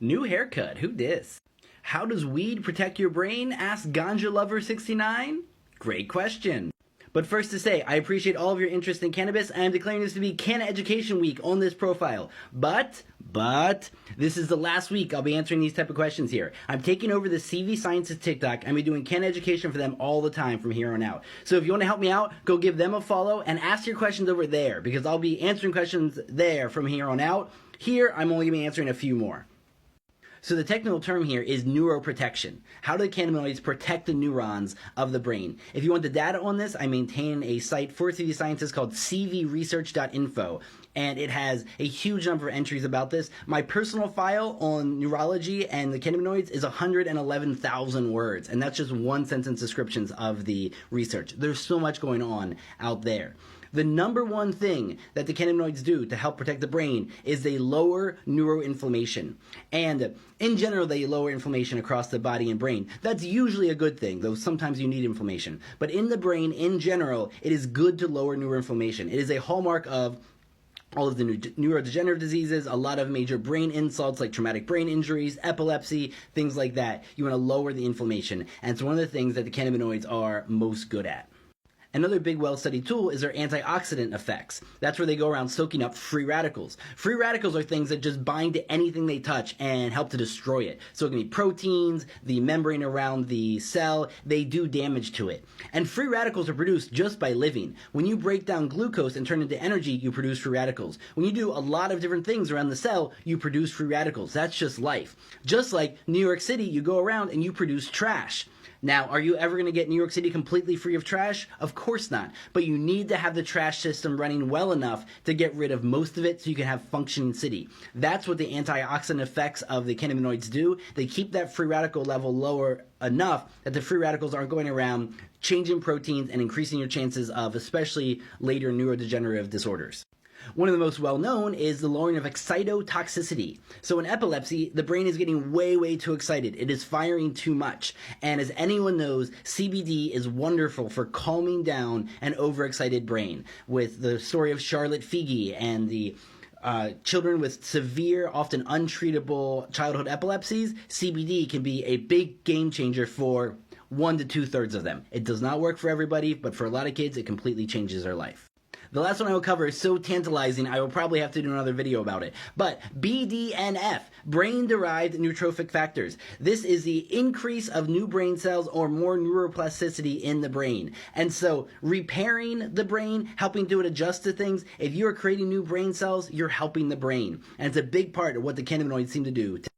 New haircut, who dis? How does weed protect your brain? Asked Ganja Lover 69. Great question. But first to say, I appreciate all of your interest in cannabis. I am declaring this to be Canna Education Week on this profile. But, this is the last week I'll be answering these type of questions here. I'm taking over the CV Sciences TikTok. I'm doing Canna Education for them all the time from here on out. So if you want to help me out, go give them a follow and ask your questions over there, because I'll be answering questions there from here on out. Here, I'm only going to be answering a few more. So the technical term here is neuroprotection. How do the cannabinoids protect the neurons of the brain? If you want the data on this, I maintain a site for CV Sciences called CVResearch.info, and it has a huge number of entries about this. My personal file on neurology and the cannabinoids is 111,000 words, and that's just one sentence descriptions of the research. There's so much going on out there. The number one thing that the cannabinoids do to help protect the brain is they lower neuroinflammation. And in general, they lower inflammation across the body and brain. That's usually a good thing, though sometimes you need inflammation. But in the brain, in general, it is good to lower neuroinflammation. It is a hallmark of all of the neurodegenerative diseases, a lot of major brain insults like traumatic brain injuries, epilepsy, things like that. You want to lower the inflammation. And it's one of the things that the cannabinoids are most good at. Another big well-studied tool is their antioxidant effects. That's where they go around soaking up free radicals. Free radicals are things that just bind to anything they touch and help to destroy it. So it can be proteins, the membrane around the cell, they do damage to it. And free radicals are produced just by living. When you break down glucose and turn it into energy, you produce free radicals. When you do a lot of different things around the cell, you produce free radicals. That's just life. Just like New York City, you go around and you produce trash. Now, are you ever going to get New York City completely free of trash? Of course not. But you need to have the trash system running well enough to get rid of most of it so you can have functioning city. That's what the antioxidant effects of the cannabinoids do. They keep that free radical level lower enough that the free radicals aren't going around changing proteins and increasing your chances of especially later neurodegenerative disorders. One of the most well-known is the lowering of excitotoxicity. So in epilepsy, the brain is getting way too excited. It is firing too much. And as anyone knows, CBD is wonderful for calming down an overexcited brain. With the story of Charlotte Figi and the children with severe, often untreatable childhood epilepsies, CBD can be a big game changer for 1 to 2/3 of them. It does not work for everybody, but for a lot of kids, it completely changes their life. The last one I will cover is so tantalizing, I will probably have to do another video about it. But BDNF, brain-derived neurotrophic factors. This is the increase of new brain cells or more neuroplasticity in the brain. And so repairing the brain, helping do it adjust to things, if you are creating new brain cells, you're helping the brain. And it's a big part of what the cannabinoids seem to do.